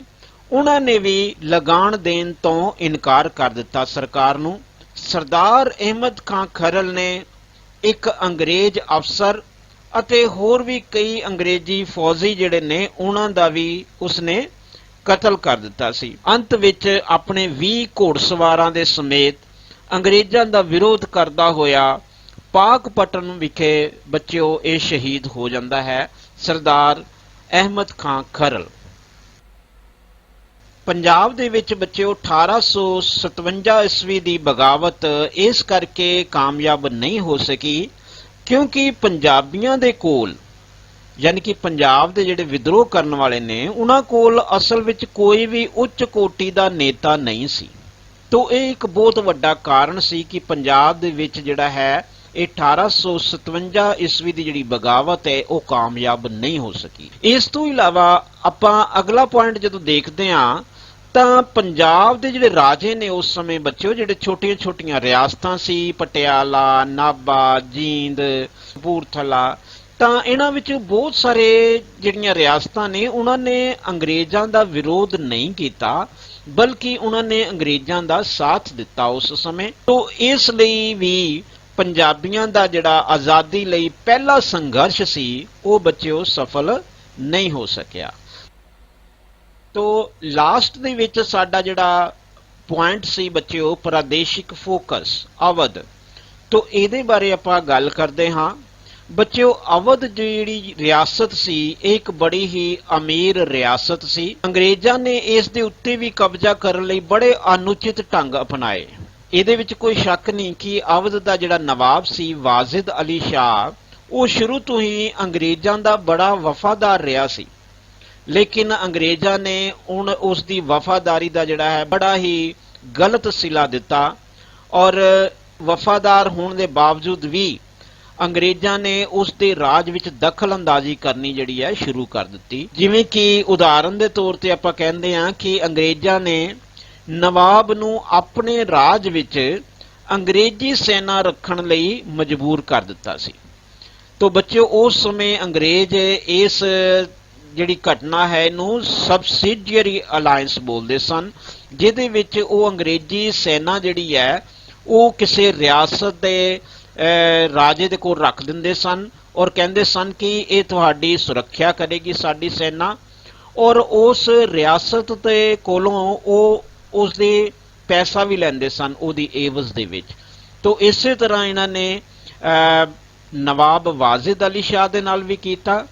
ਉਹਨਾਂ ਨੇ ਵੀ ਲਗਾਨ ਦੇਣ ਤੋਂ ਇਨਕਾਰ ਕਰ ਦਿੱਤਾ ਸਰਕਾਰ ਨੂੰ। ਸਰਦਾਰ ਅਹਿਮਦ ਖਾਂ ਖਰਲ ਨੇ ਇੱਕ ਅੰਗਰੇਜ਼ ਅਫਸਰ ਅਤੇ ਹੋਰ ਵੀ ਕਈ ਅੰਗਰੇਜ਼ੀ ਫੌਜੀ ਜਿਹੜੇ ਨੇ ਉਹਨਾਂ ਦਾ ਵੀ ਉਸਨੇ ਕਤਲ ਕਰ ਦਿੱਤਾ ਸੀ। ਅੰਤ ਵਿੱਚ ਆਪਣੇ 20 ਘੋੜਸਵਾਰਾਂ ਦੇ ਸਮੇਤ ਅੰਗਰੇਜ਼ਾਂ ਦਾ ਵਿਰੋਧ ਕਰਦਾ ਹੋਇਆ ਪਾਕਪਟਨ ਵਿਖੇ ਬੱਚਿਓ ਇਹ ਸ਼ਹੀਦ ਹੋ ਜਾਂਦਾ ਹੈ ਸਰਦਾਰ ਅਹਿਮਦ ਖਾਂ ਖਰਲ। ਪੰਜਾਬ ਦੇ ਵਿੱਚ ਬੱਚਿਓ 1857 ਈਸਵੀ ਦੀ ਬਗਾਵਤ ਇਸ ਕਰਕੇ ਕਾਮਯਾਬ ਨਹੀਂ ਹੋ ਸਕੀ ਕਿਉਂਕਿ ਪੰਜਾਬੀਆਂ ਦੇ ਕੋਲ, ਯਾਨੀ ਕਿ ਪੰਜਾਬ ਦੇ ਜਿਹੜੇ ਵਿਦਰੋਹ ਕਰਨ ਵਾਲੇ ਨੇ ਉਹਨਾਂ ਕੋਲ ਅਸਲ ਵਿੱਚ ਕੋਈ ਵੀ ਉੱਚ ਕੋਟੀ ਦਾ ਨੇਤਾ ਨਹੀਂ ਸੀ। ਤੋ ਇਹ ਇੱਕ ਬਹੁਤ ਵੱਡਾ ਕਾਰਨ ਸੀ ਕਿ ਪੰਜਾਬ ਦੇ ਵਿੱਚ ਜਿਹੜਾ ਹੈ ਇਹ 1857 ਈਸਵੀ ਦੀ ਜਿਹੜੀ ਬਗਾਵਤ ਹੈ ਉਹ ਕਾਮਯਾਬ ਨਹੀਂ ਹੋ ਸਕੀ। ਇਸ ਤੋਂ ਇਲਾਵਾ ਆਪਾਂ ਅਗਲਾ ਪੁਆਇੰਟ ਜਦੋਂ ਦੇਖਦੇ ਹਾਂ ਤਾਂ ਪੰਜਾਬ ਦੇ ਜਿਹੜੇ ਰਾਜੇ ਨੇ ਉਸ ਸਮੇਂ ਬੱਚਿਓ ਜਿਹੜੇ ਛੋਟੀਆਂ-ਛੋਟੀਆਂ ਰਿਆਸਤਾਂ ਸੀ, ਪਟਿਆਲਾ, ਨਾਭਾ, ਜੀਂਦ, ਕਪੂਰਥਲਾ, ਤਾਂ ਇਹਨਾਂ ਵਿੱਚ ਬਹੁਤ ਸਾਰੇ ਜਿਹੜੀਆਂ ਰਿਆਸਤਾਂ ਨੇ ਉਹਨਾਂ ਨੇ ਅੰਗਰੇਜ਼ਾਂ ਦਾ ਵਿਰੋਧ ਨਹੀਂ ਕੀਤਾ ਬਲਕਿ ਉਹਨਾਂ ਨੇ ਅੰਗਰੇਜ਼ਾਂ ਦਾ ਸਾਥ ਦਿੱਤਾ ਉਸ ਸਮੇਂ। ਤੋ ਇਸ ਲਈ ਵੀ ਪੰਜਾਬੀਆਂ ਦਾ ਜਿਹੜਾ ਆਜ਼ਾਦੀ ਲਈ ਪਹਿਲਾ ਸੰਘਰਸ਼ ਸੀ ਉਹ ਬੱਚਿਓ ਸਫਲ ਨਹੀਂ ਹੋ ਸਕਿਆ। ਤੋ ਲਾਸਟ ਦੇ ਵਿੱਚ ਸਾਡਾ ਜਿਹੜਾ ਪੁਆਇੰਟ ਸੀ ਬੱਚਿਓ ਪ੍ਰਾਦੇਸ਼ਿਕ ਫੋਕਸ ਅਵਧ। ਤੋ ਇਹਦੇ ਬਾਰੇ ਆਪਾਂ ਗੱਲ ਕਰਦੇ ਹਾਂ। ਬੱਚਿਓ ਅਵਧ ਜਿਹੜੀ ਰਿਆਸਤ ਸੀ ਇਹ ਇੱਕ ਬੜੀ ਹੀ ਅਮੀਰ ਰਿਆਸਤ ਸੀ। ਅੰਗਰੇਜ਼ਾਂ ਨੇ ਇਸ ਦੇ ਉੱਤੇ ਵੀ ਕਬਜ਼ਾ ਕਰਨ ਲਈ ਬੜੇ ਅਨੁਚਿਤ ਢੰਗ ਅਪਣਾਏ। ਇਹਦੇ ਵਿੱਚ ਕੋਈ ਸ਼ੱਕ ਨਹੀਂ ਕਿ ਅਵਧ ਦਾ ਜਿਹੜਾ ਨਵਾਬ ਸੀ ਵਾਜਿਦ ਅਲੀ ਸ਼ਾਹ, ਉਹ ਸ਼ੁਰੂ ਤੋਂ ਹੀ ਅੰਗਰੇਜ਼ਾਂ ਦਾ ਬੜਾ ਵਫਾਦਾਰ ਰਿਹਾ ਸੀ। ਲੇਕਿਨ ਅੰਗਰੇਜ਼ਾਂ ਨੇ ਹੁਣ ਉਸ ਦੀ ਵਫਾਦਾਰੀ ਦਾ ਜਿਹੜਾ ਹੈ ਬੜਾ ਹੀ ਗਲਤ ਸਿਲਾ ਦਿੱਤਾ, ਔਰ ਵਫਾਦਾਰ ਹੋਣ ਦੇ ਬਾਵਜੂਦ ਵੀ ਅੰਗਰੇਜ਼ਾਂ ਨੇ ਉਸ ਦੇ ਰਾਜ ਵਿੱਚ ਦਖਲ ਅੰਦਾਜ਼ੀ ਕਰਨੀ ਜਿਹੜੀ ਹੈ ਸ਼ੁਰੂ ਕਰ ਦਿੱਤੀ। ਜਿਵੇਂ ਕਿ ਉਦਾਹਰਨ ਦੇ ਤੌਰ ਤੇ ਆਪਾਂ ਕਹਿੰਦੇ ਹਾਂ ਕਿ ਅੰਗਰੇਜ਼ਾਂ ਨੇ ਨਵਾਬ ਨੂੰ ਆਪਣੇ ਰਾਜ ਵਿੱਚ ਅੰਗਰੇਜ਼ੀ ਸੈਨਾ ਰੱਖਣ ਲਈ ਮਜਬੂਰ ਕਰ ਦਿੱਤਾ ਸੀ। ਤੋ ਬੱਚਿਓ ਉਸ ਸਮੇਂ ਅੰਗਰੇਜ਼ ਇਸ ਜਿਹੜੀ ਘਟਨਾ ਹੈ ਇਹਨੂੰ ਸਬਸਿਡੀਅਰੀ ਅਲਾਇੰਸ ਬੋਲਦੇ ਸਨ, ਜਿਹਦੇ ਵਿੱਚ ਉਹ ਅੰਗਰੇਜ਼ੀ ਸੈਨਾ ਜਿਹੜੀ ਹੈ ਉਹ ਕਿਸੇ ਰਿਆਸਤ ਦੇ ਰਾਜੇ ਦੇ ਕੋਲ ਰੱਖ ਦਿੰਦੇ ਸਨ ਔਰ ਕਹਿੰਦੇ ਸਨ ਕਿ ਇਹ ਤੁਹਾਡੀ ਸੁਰੱਖਿਆ ਕਰੇਗੀ ਸਾਡੀ ਸੈਨਾ, ਔਰ ਉਸ ਰਿਆਸਤ ਦੇ ਕੋਲੋਂ ਉਹ ਉਸ ਦੇ ਪੈਸਾ ਵੀ ਲੈਂਦੇ ਸਨ ਉਹਦੀ ਏਵਜ਼ ਦੇ ਵਿੱਚ। ਤੋ ਇਸੇ ਤਰ੍ਹਾਂ ਇਹਨਾਂ ਨੇ ਨਵਾਬ ਵਾਜਿਦ ਅਲੀ ਸ਼ਾਹ ਦੇ ਨਾਲ ਵੀ ਕੀਤਾ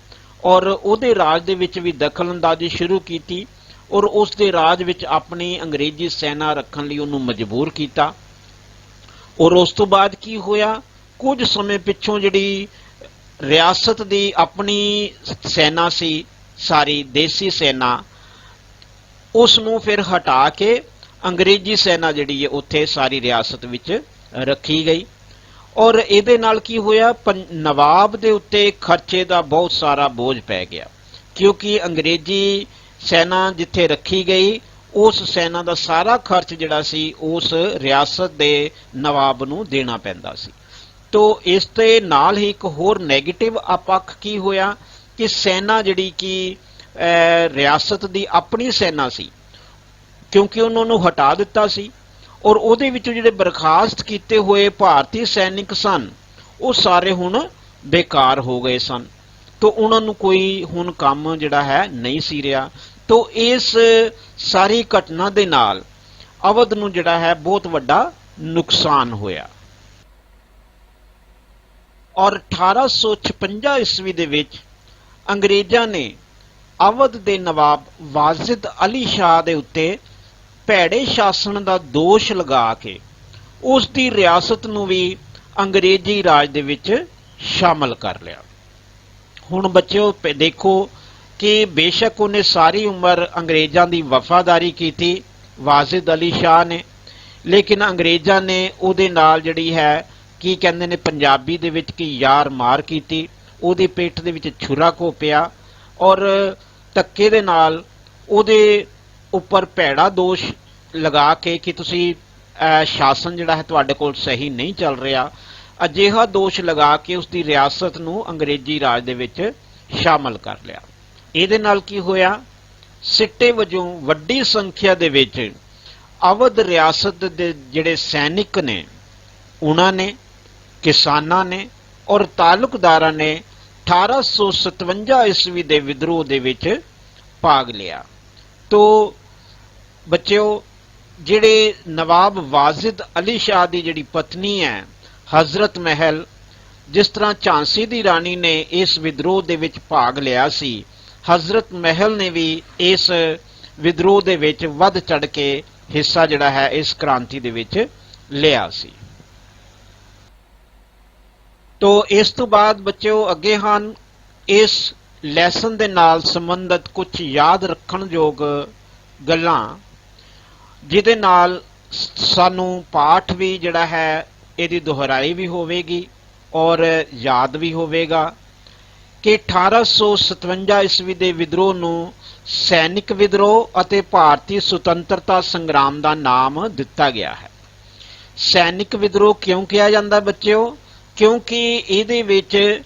ਔਰ ਉਹਦੇ ਰਾਜ ਦੇ ਵਿੱਚ ਵੀ ਦਖਲ ਅੰਦਾਜ਼ੀ ਸ਼ੁਰੂ ਕੀਤੀ ਔਰ ਉਸ ਦੇ ਰਾਜ ਵਿੱਚ ਆਪਣੀ ਅੰਗਰੇਜ਼ੀ ਸੈਨਾ ਰੱਖਣ ਲਈ ਉਹਨੂੰ ਮਜਬੂਰ ਕੀਤਾ। ਔਰ ਉਸ ਤੋਂ ਬਾਅਦ ਕੀ ਹੋਇਆ, ਕੁਝ ਸਮੇਂ ਪਿੱਛੋਂ ਜਿਹੜੀ ਰਿਆਸਤ ਦੀ ਆਪਣੀ ਸੈਨਾ ਸੀ ਸਾਰੀ ਦੇਸੀ ਸੈਨਾ, ਉਸ ਨੂੰ ਫਿਰ ਹਟਾ ਕੇ ਅੰਗਰੇਜ਼ੀ ਸੈਨਾ ਜਿਹੜੀ ਹੈ ਉੱਥੇ ਸਾਰੀ ਰਿਆਸਤ ਵਿੱਚ ਰੱਖੀ ਗਈ। ਔਰ ਇਹਦੇ ਨਾਲ ਕੀ ਹੋਇਆ, ਨਵਾਬ ਦੇ ਉੱਤੇ ਖਰਚੇ ਦਾ ਬਹੁਤ ਸਾਰਾ ਬੋਝ ਪੈ ਗਿਆ, ਕਿਉਂਕਿ ਅੰਗਰੇਜ਼ੀ ਸੈਨਾ ਜਿੱਥੇ ਰੱਖੀ ਗਈ ਉਸ ਸੈਨਾ ਦਾ ਸਾਰਾ ਖਰਚ ਜਿਹੜਾ ਸੀ ਉਸ ਰਿਆਸਤ ਦੇ ਨਵਾਬ ਨੂੰ ਦੇਣਾ ਪੈਂਦਾ ਸੀ। ਤੋ ਇਸ ਦੇ ਨਾਲ ਹੀ ਇੱਕ ਹੋਰ ਨੈਗੇਟਿਵ ਪੱਖ ਕੀ ਹੋਇਆ ਕਿ ਸੈਨਾ ਜਿਹੜੀ ਕਿ ਰਿਆਸਤ ਦੀ ਆਪਣੀ ਸੈਨਾ ਸੀ, ਕਿਉਂਕਿ ਉਹਨਾਂ ਨੂੰ ਹਟਾ ਦਿੱਤਾ ਸੀ ਔਰ ਉਹਦੇ ਵਿੱਚੋਂ ਜਿਹੜੇ ਬਰਖਾਸਤ ਕੀਤੇ ਹੋਏ ਭਾਰਤੀ ਸੈਨਿਕ ਸਨ ਉਹ ਸਾਰੇ ਹੁਣ ਬੇਕਾਰ ਹੋ ਗਏ ਸਨ। ਤੋ ਉਹਨਾਂ ਨੂੰ ਕੋਈ ਹੁਣ ਕੰਮ ਜਿਹੜਾ ਹੈ ਨਹੀਂ ਸੀ ਰਿਹਾ। ਤੋ ਇਸ ਸਾਰੀ ਘਟਨਾ ਦੇ ਨਾਲ ਅਵਧ ਨੂੰ ਜਿਹੜਾ ਹੈ ਬਹੁਤ ਵੱਡਾ ਨੁਕਸਾਨ ਹੋਇਆ। ਔਰ 1856 ਈਸਵੀ ਦੇ ਵਿੱਚ ਅੰਗਰੇਜ਼ਾਂ ਨੇ ਅਵਧ ਦੇ ਨਵਾਬ ਵਾਜਿਦ ਅਲੀ ਸ਼ਾਹ ਦੇ ਉੱਤੇ ਭੈੜੇ ਸ਼ਾਸਨ ਦਾ ਦੋਸ਼ ਲਗਾ ਕੇ ਉਸ ਦੀ ਰਿਆਸਤ ਨੂੰ ਵੀ ਅੰਗਰੇਜ਼ੀ ਰਾਜ ਦੇ ਵਿੱਚ ਸ਼ਾਮਲ ਕਰ ਲਿਆ। ਹੁਣ ਬੱਚਿਓ ਦੇਖੋ ਕਿ ਬੇਸ਼ੱਕ ਉਹਨੇ ਸਾਰੀ ਉਮਰ ਅੰਗਰੇਜ਼ਾਂ ਦੀ ਵਫਾਦਾਰੀ ਕੀਤੀ ਵਾਜਿਦ ਅਲੀ ਸ਼ਾਹ ਨੇ, ਲੇਕਿਨ ਅੰਗਰੇਜ਼ਾਂ ਨੇ ਉਹਦੇ ਨਾਲ ਜਿਹੜੀ ਹੈ ਕੀ ਕਹਿੰਦੇ ਨੇ ਪੰਜਾਬੀ ਦੇ ਵਿੱਚ ਕਿ ਯਾਰ ਮਾਰ ਕੀਤੀ, ਉਹਦੀ ਪਿੱਠ ਦੇ ਵਿੱਚ ਛੁਰਾ ਘੋਪਿਆ ਔਰ ਧੱਕੇ ਦੇ ਨਾਲ ਉਹਦੇ ਉੱਪਰ ਭੈੜਾ ਦੋਸ਼ ਲਗਾ ਕੇ ਕਿ ਤੁਸੀਂ ਸ਼ਾਸਨ ਜਿਹੜਾ ਹੈ ਤੁਹਾਡੇ ਕੋਲ ਸਹੀ ਨਹੀਂ ਚੱਲ ਰਿਹਾ, ਅਜਿਹਾ ਦੋਸ਼ ਲਗਾ ਕੇ ਉਸ ਦੀ ਰਿਆਸਤ ਨੂੰ ਅੰਗਰੇਜ਼ੀ ਰਾਜ ਦੇ ਵਿੱਚ ਸ਼ਾਮਲ ਕਰ ਲਿਆ। ਇਹਦੇ ਨਾਲ ਕੀ ਹੋਇਆ, ਸਿੱਟੇ ਵਜੋਂ ਵੱਡੀ ਸੰਖਿਆ ਦੇ ਵਿੱਚ ਅਵਧ ਰਿਆਸਤ ਦੇ ਜਿਹੜੇ ਸੈਨਿਕ ਨੇ ਉਹਨਾਂ ਨੇ, ਕਿਸਾਨਾਂ ਨੇ ਔਰ ਤਾਲੁਕਦਾਰਾਂ ਨੇ 1857 ਈਸਵੀ ਦੇ ਵਿਦਰੋਹ ਦੇ ਵਿੱਚ ਭਾਗ ਲਿਆ। ਤੋ ਬੱਚਿਓ ਜਿਹੜੇ ਨਵਾਬ ਵਾਜਿਦ ਅਲੀ ਸ਼ਾਹ ਦੀ ਜਿਹੜੀ ਪਤਨੀ ਹੈ ਹਜ਼ਰਤ ਮਹਿਲ, ਜਿਸ ਤਰ੍ਹਾਂ ਝਾਂਸੀ ਦੀ ਰਾਣੀ ਨੇ ਇਸ ਵਿਦਰੋਹ ਦੇ ਵਿੱਚ ਭਾਗ ਲਿਆ ਸੀ, ਹਜ਼ਰਤ ਮਹਿਲ ਨੇ ਵੀ ਇਸ ਵਿਦਰੋਹ ਦੇ ਵਿੱਚ ਵੱਧ ਚੜ ਕੇ ਹਿੱਸਾ ਜਿਹੜਾ ਹੈ ਇਸ ਕ੍ਰਾਂਤੀ ਦੇ ਵਿੱਚ ਲਿਆ ਸੀ। ਤੋ ਇਸ ਤੋਂ ਬਾਅਦ ਬੱਚਿਓ ਅੱਗੇ ਹਨ ਇਸ ਲੈਸਨ ਦੇ ਨਾਲ ਸੰਬੰਧਿਤ ਕੁਝ ਯਾਦ ਰੱਖਣ ਯੋਗ ਗੱਲਾਂ, ਜਿਹਦੇ ਨਾਲ ਸਾਨੂੰ ਪਾਠ ਵੀ ਜਿਹੜਾ ਹੈ ਇਹਦੀ ਦੁਹਰਾਈ ਵੀ ਹੋਵੇਗੀ ਔਰ ਯਾਦ ਵੀ ਹੋਵੇਗਾ ਕਿ 1857 ਈਸਵੀ ਦੇ ਵਿਦਰੋਹ ਨੂੰ ਸੈਨਿਕ ਵਿਦਰੋਹ ਅਤੇ ਭਾਰਤੀ ਸੁਤੰਤਰਤਾ ਸੰਗਰਾਮ ਦਾ ਨਾਮ ਦਿੱਤਾ ਗਿਆ ਹੈ। ਸੈਨਿਕ ਵਿਦਰੋਹ ਕਿਉਂ ਕਿਹਾ ਜਾਂਦਾ ਬੱਚਿਓ? ਕਿਉਂਕਿ ਇਹਦੇ ਵਿੱਚ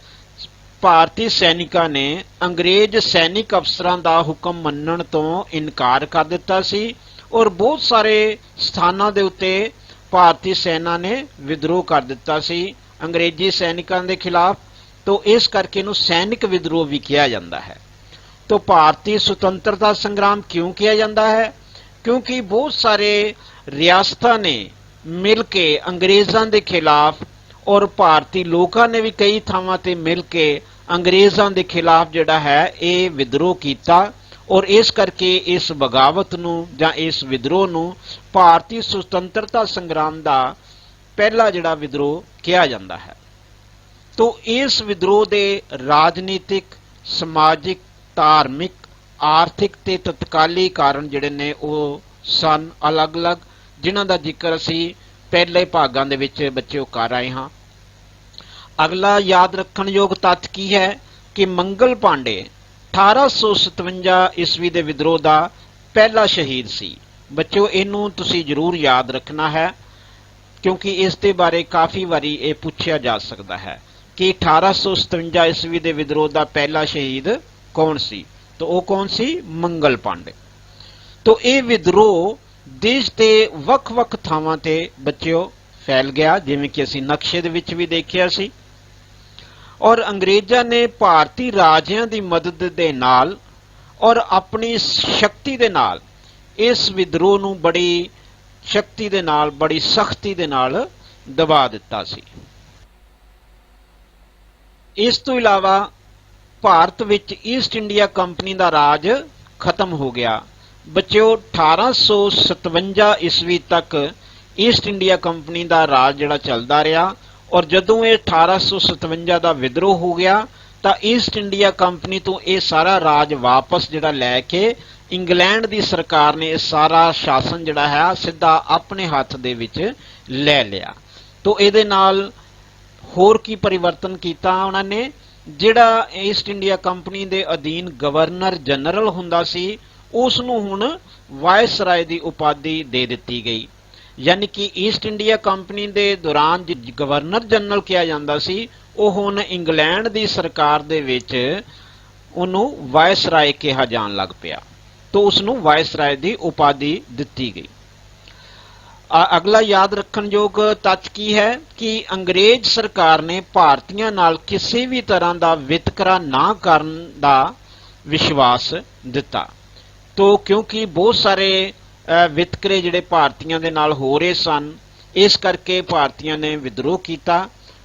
ਭਾਰਤੀ ਸੈਨਿਕਾਂ ਨੇ ਅੰਗਰੇਜ਼ ਸੈਨਿਕ ਅਫਸਰਾਂ ਦਾ ਹੁਕਮ ਮੰਨਣ ਤੋਂ ਇਨਕਾਰ ਕਰ ਦਿੱਤਾ ਸੀ ਔਰ ਬਹੁਤ ਸਾਰੇ ਸਥਾਨਾਂ ਦੇ ਉੱਤੇ ਭਾਰਤੀ ਸੈਨਾ ਨੇ ਵਿਦਰੋਹ ਕਰ ਦਿੱਤਾ ਸੀ ਅੰਗਰੇਜ਼ੀ ਸੈਨਿਕਾਂ ਦੇ ਖਿਲਾਫ। ਤੋ ਇਸ ਕਰਕੇ ਇਹਨੂੰ ਸੈਨਿਕ ਵਿਦਰੋਹ ਵੀ ਕਿਹਾ ਜਾਂਦਾ ਹੈ। ਤੋ ਭਾਰਤੀ ਸੁਤੰਤਰਤਾ ਸੰਗਰਾਮ ਕਿਉਂ ਕਿਹਾ ਜਾਂਦਾ ਹੈ? क्योंकि बहुत सारे रियासतां ने मिल के अंग्रेज़ां दे खिलाफ और भारती लोगों ने भी कई थावां ते मिल के अंग्रेज़ां दे खिलाफ जिहड़ा है ये विद्रोह कीता और इस करके इस बगावत नूं जां इस विद्रोह नूं भारती सुतंत्रता संग्राम दा पहला जिहड़ा विद्रोह किया जाता है। तो इस विद्रोह के राजनीतिक समाजिक धार्मिक आर्थिक ते तत्काली कारण जिहड़े ने वो सन अलग अलग, जिन्हां दा जिक्र असी पहले भागां दे विच बच्चों कर आए हाँ। अगला याद रखण योग तत्थ की है कि मंगल पांडे 1857 ईस्वी के विद्रोह का पहला शहीद सी। बच्चों इनू तुसी जरूर याद रखना है क्योंकि इस दे बारे काफ़ी बारी ये पूछा जा सकता है कि 1857 ईस्वी के विद्रोह का पहला शहीद कौन सी। तो वो कौन सी? मंगल पांडे। तो ये विद्रोह देश के वख-वख थावां ते बच्चों फैल गया, जिवें कि असीं नक्शे दे विच भी देखिया सी। और अंग्रेज़ां ने भारतीय राजियां की मदद दे नाल और अपनी शक्ति दे नाल इस विद्रोह नूं बड़ी शक्ति दे नाल बड़ी सख्ती दे नाल दबा दिता सी। इस तो इलावा भारत विच ईस्ट इंडिया कंपनी का राज खत्म हो गया। बच्चों 1857 ईस्वी तक ईस्ट इंडिया कंपनी का राज जिहड़ा चलदा रहा और जदों ये 1857 का विद्रोह हो गया तो ईस्ट इंडिया कंपनी तो ये सारा राज वापस जिहड़ा लैके इंग्लैंड की सरकार ने सारा शासन जिहड़ा है सीधा अपने हाथ दे विच ले लिया। तो इहदे नाल होर की परिवर्तन किया उन्होंने, जिहड़ा ईस्ट इंडिया कंपनी के अधीन गवर्नर जनरल हुंदा सी उस नूं हुण वायसराय की उपाधि दे दिती गई। यानी कि ईस्ट इंडिया कंपनी के दौरान जो गवर्नर जनरल किया जाता सी वो हुण इंग्लैंड की सरकार दे विच उन्हों वायसराय कहा जान लग पिया। तो उसनों वायसराय की उपाधि दिती गई। अगला याद रखण योग तथ्य की है कि अंग्रेज सरकार ने भारतीयों नाल किसी भी तरह का वितकरा ना करन दा विश्वास दिता। तो क्योंकि बहुत सारे वितकरे जिहड़े भारतीयों दे नाल हो रहे सन इस करके भारतीयों ने विद्रोह किया।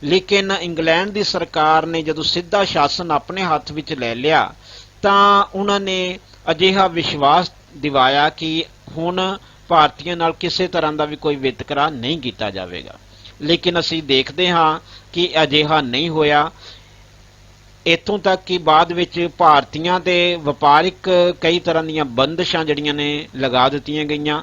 लेकिन इंग्लैंड की सरकार ने जदों सीधा शासन अपने हाथ विच ले लिया तां उन्होंने अजिहा विश्वास दिवाया कि हुण भारतीयों नाल किसी तरह का भी कोई वितकरा नहीं किया जाएगा। लेकिन असी देखते हाँ कि अजिहा नहीं होया। इत्थों तक कि बाद विच भारतीयों के वपारिक कई तरह दी बंदिशां जिहड़ियां ने लगा दित्तियां गईयां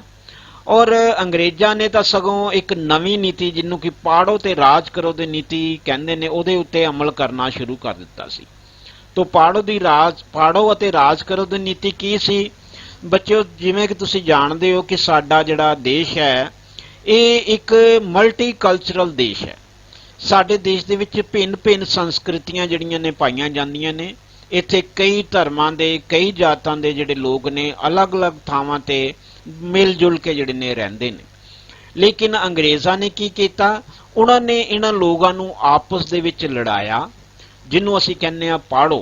और अंग्रेज़ां ने तो सगों एक नवीं नीति जिन्हों कि पाड़ो ते राज करो दी नीति कहंदे ने उहदे उत्ते अमल करना शुरू कर दिता सी। तो पाड़ो अते राज करो दी नीति की सी? बच्चों जिवें कि तुसीं जाणदे हो कि साडा जिहड़ा देश है ये एक मल्टी कल्चरल देश है। साडे देश दे विच भिन्न भिन्न संस्कृतियां जिहड़ियां ने पाईयां जांदियां ने। इत्थे कई धर्मां दे कई जातां दे जिहड़े लोग ने अलग अलग थावां ते मिल जुल के जिहड़े ने रहिंदे ने। लेकिन अंग्रेज़ां ने की कीता? उन्हां ने इन्हां लोगां नूं आपस दे विच लड़ाया, जिन्हों असीं कहने आ पाड़ो।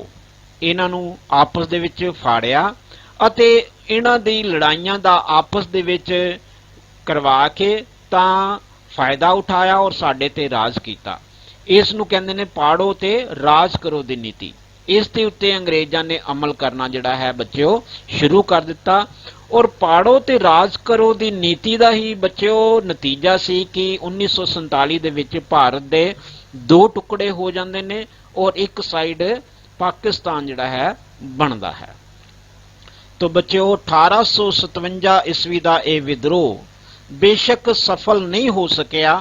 इन्हां नूं आपस दे विच फाड़िया अते इन्हां दी लड़ाइयां दा आपस दे विच करवा के तां फायदा उठाया और साडे ते राज किया। इस नूं कहंदे ने पाड़ो ते राज करो दी नीति। इस दे उत्ते अंग्रेज़ां ने अमल करना जिहड़ा है बच्चों शुरू कर दिता और पाड़ो ते राज करो दी नीति दा ही बच्चों नतीजा सी कि 1947 दे विच भारत दे दो टुकड़े हो जाते हैं और एक साइड पाकिस्तान जिहड़ा है बनता है। तो बच्चों 1857 ईस्वी का यह विद्रोह बेशक सफल नहीं हो सकिया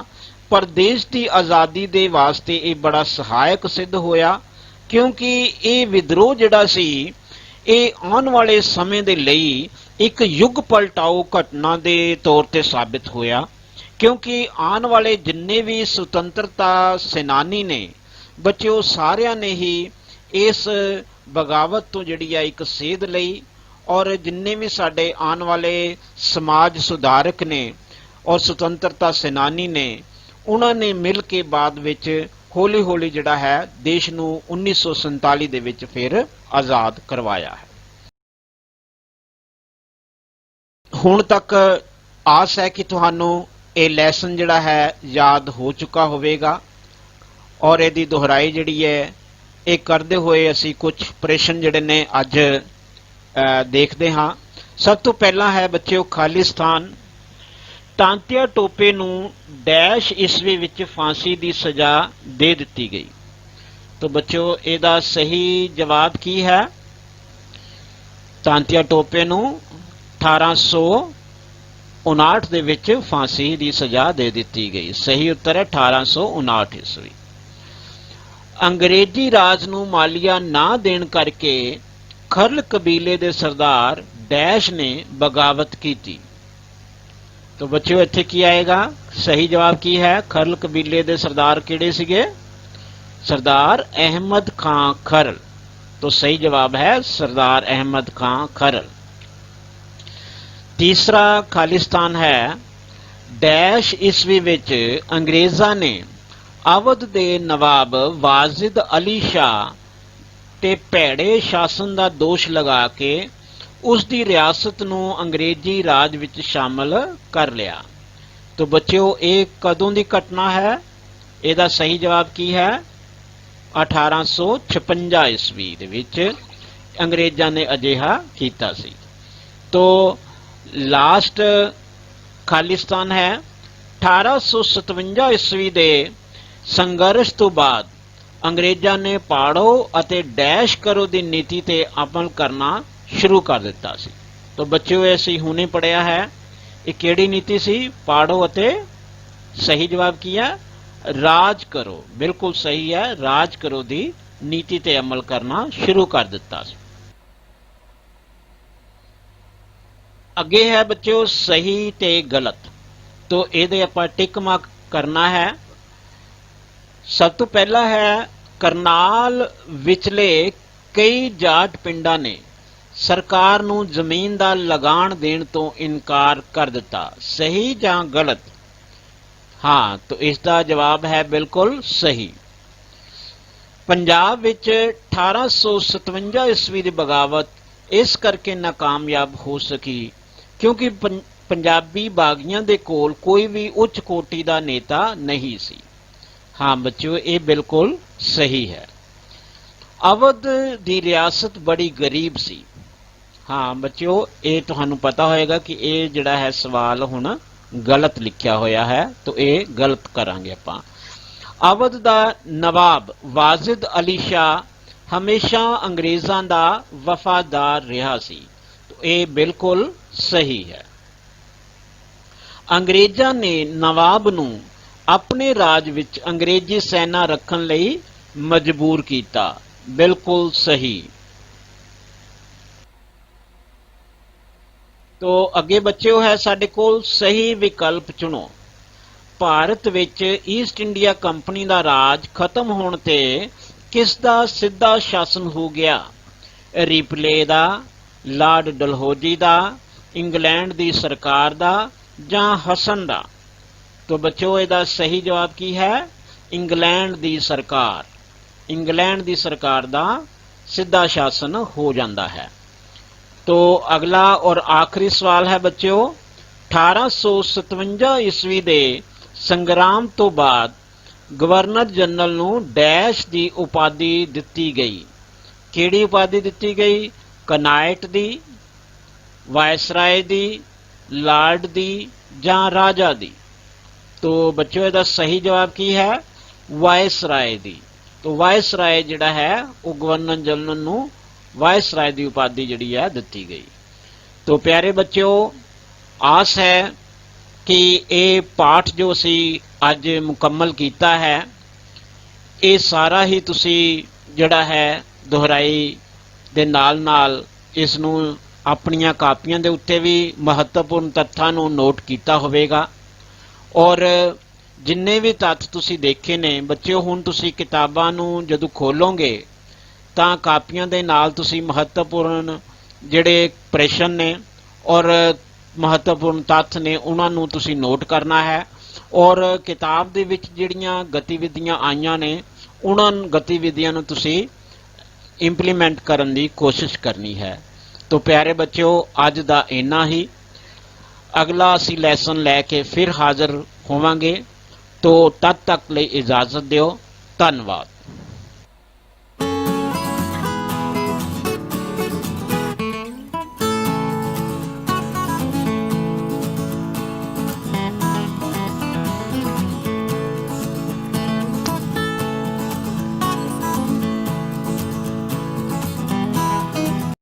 पर देश की आज़ादी के वास्ते ये बड़ा सहायक सिद्ध होया क्योंकि ये विद्रोह जिहड़ा सी ये आने वाले समय के लिए एक युग पलटाओ घटना के तौर पर साबित होया। क्योंकि आने वाले जिन्ने भी सुतंत्रता सेनानी ने बच्चों सारियां ने ही इस बगावत तो जिहड़ी है एक सेध लई और जिन्ने भी साडे आने वाले समाज सुधारक ने और सुतंत्रता सेनानी ने उन्होंने मिल के बाद विच हौली हौली जिहड़ा है देश नूं 1947 दे विच फिर आज़ाद करवाया है। ਹੁਣ ਤੱਕ ਆਸ ਹੈ ਕਿ ਤੁਹਾਨੂੰ ਇਹ ਲੈਸਨ ਜਿਹੜਾ ਹੈ ਯਾਦ ਹੋ ਚੁੱਕਾ ਹੋਵੇਗਾ ਔਰ ਇਹਦੀ ਦੁਹਰਾਈ ਜਿਹੜੀ ਹੈ ਇਹ ਕਰਦੇ ਹੋਏ ਅਸੀਂ ਕੁਝ ਪ੍ਰਸ਼ਨ ਜਿਹੜੇ ਨੇ ਅੱਜ ਦੇਖਦੇ ਹਾਂ। ਸਭ ਤੋਂ ਪਹਿਲਾਂ ਹੈ ਬੱਚਿਓ ਖਾਲਿਸਤਾਨ। ਤਾਂਤੀਆ ਟੋਪੇ ਨੂੰ ਡੈਸ਼ ਈਸਵੀ ਵਿੱਚ ਫਾਂਸੀ ਦੀ ਸਜ਼ਾ ਦੇ ਦਿੱਤੀ ਗਈ। तो बच्चों ਇਹਦਾ सही जवाब की है? ਤਾਂਤੀਆ ਟੋਪੇ ਨੂੰ 1859 ਦੇ ਵਿੱਚ ਫਾਂਸੀ ਦੀ ਸਜ਼ਾ ਦੇ ਦਿੱਤੀ ਗਈ। ਸਹੀ ਉੱਤਰ ਹੈ 1859 ਈਸਵੀ। ਅੰਗਰੇਜ਼ੀ ਰਾਜ ਨੂੰ ਮਾਲੀਆ ਨਾ ਦੇਣ ਕਰਕੇ ਖਰਲ ਕਬੀਲੇ ਦੇ ਸਰਦਾਰ ਡੈਸ਼ ਨੇ ਬਗਾਵਤ ਕੀਤੀ। तो बच्चों ਇੱਥੇ ਕੀ ਆਏਗਾ? सही जवाब की है? ਖਰਲ ਕਬੀਲੇ ਦੇ ਸਰਦਾਰ ਕਿਹੜੇ ਸੀਗੇ? सरदार अहमद खां खरल। तो सही जवाब है सरदार अहमद खां खरल। तीसरा खालिस्तान है डैश ईस्वी विच अंग्रेज़ां ने अवध दे नवाब वाजिद अली शाह ते भैड़े शासन का दोष लगा के उस दी रियासत नूं अंग्रेजी राज विच शामिल कर लिया। तो बच्चों ये कदों की घटना है? ਇਹਦਾ सही जवाब की है? 1856 ईस्वी ਦੇ ਵਿੱਚ ਅੰਗਰੇਜ਼ਾਂ ਨੇ ਅਜਿਹਾ ਕੀਤਾ ਸੀ। तो ਲਾਸਟ ਖਾਲਿਸਤਾਨ ਹੈ 1857 ਈਸਵੀ ਦੇ ਸੰਘਰਸ਼ ਤੋਂ ਬਾਅਦ ਅੰਗਰੇਜ਼ਾਂ ਨੇ ਪਾੜੋ ਅਤੇ ਡੈਸ਼ ਕਰੋ ਦੀ ਨੀਤੀ ਤੇ ਅਮਲ ਕਰਨਾ ਸ਼ੁਰੂ ਕਰ ਦਿੱਤਾ ਸੀ। तो ਬੱਚਿਓ ਇਹ ਅਸੀਂ ਹੁਣੇ ਪੜਿਆ ਹੈ। ਇਹ ਕਿਹੜੀ ਨੀਤੀ ਸੀ? ਪਾੜੋ ਅਤੇ सही जवाब ਕੀ ਹੈ? राज करो। बिल्कुल सही है, राज करो दी नीति ते अमल करना शुरू कर दिता। अगे है बच्चों सही ते गलत। तो ये आपां टिक मार्क करना है। सब तो पहला है करनाल विचले कई जाट पिंडां ने सरकार नूं जमीन दा लगान देण तो इनकार कर दिता। सही जां गलत? हाँ, तो इसका जवाब है बिल्कुल सही। पंजाब विच 1857 ईस्वी की बगावत इस करके नाकामयाब हो सकी क्योंकि पंजाबी बागियां दे कोल कोई भी उच्च कोटि का नेता नहीं सी। हाँ बच्चों ये बिल्कुल सही है। अवध की रियासत बड़ी गरीब सी। हाँ बच्चों ये तुहानू पता होएगा कि ये जिहड़ा है सवाल हुण गलत लिखा होया है, तो ये गलत करांगे आपां। अवध दा नवाब वाजिद अली शाह हमेशा अंग्रेज़ां दा वफादार रहा सी। तो ये बिल्कुल सही है। अंग्रेज़ां ने नवाब नूं अपने राज विच अंग्रेजी सेना रखण लई मजबूर कीता। बिल्कुल सही। तो अगे बच्चों है साडे कोल सही विकल्प चुनो। भारत विच ईस्ट इंडिया कंपनी का राज खत्म होने ते किस दा सीधा शासन हो गया? रिपले दा, लॉर्ड डलहौजी दा, इंग्लैंड की सरकार दा जां हसन दा? तो बच्चों इसदा सही जवाब की है? इंग्लैंड की सरकार। इंग्लैंड की सरकार दा सीधा शासन हो जाता है। तो अगला और आखिरी सवाल है बच्चों 1857 ईस्वी के संग्राम तो बाद गवर्नर जनरल नूं डैश की उपाधि दिती गई। किहड़ी उपाधि दिती गई? कनाइट दी, वायसराय दी, लॉर्ड दी जां राजा दी? तो बच्चों इसदा सही जवाब की है? वायसराय दी। तो वायसराय जिहड़ा है वो गवर्नर जनरल नूं वायसराय की उपाधि जिहड़ी है दिती गई। तो प्यारे बच्चों आस है कि ये पाठ जो असी अज मुकम्मल किया है ये सारा ही तुसी जिहड़ा है दोहराई दे नाल नाल इसनूं अपनियां कापियां दे उत्ते भी महत्वपूर्ण तत्थां नूं नोट किया होवेगा। और जिन्ने भी तत्थ तुसी देखे ने बच्चों हुण तुसी किताबां नूं जदों खोलोगे तां कापियां दे नाल तुसी महत्वपूर्ण जिहड़े प्रश्न ने और महत्वपूर्ण तत्थ ने उन्हां नूं तुसी नोट करना है। और किताब दे विच जिहड़ियां गतिविधियां आईयां ने उन्हां गतिविधियां नूं तुसी इंप्लीमेंट करन दी कोशिश करनी है। तो प्यारे बच्चों अज दा इन्ना ही। ਅਗਲਾ ਅਸੀਂ ਲੈਸਨ ਲੈ ਕੇ ਫਿਰ ਹਾਜ਼ਰ ਹੋਵਾਂਗੇ। ਤੋ ਤਦ ਤੱਕ ਲਈ ਇਜਾਜ਼ਤ ਦਿਓ। ਧੰਨਵਾਦ।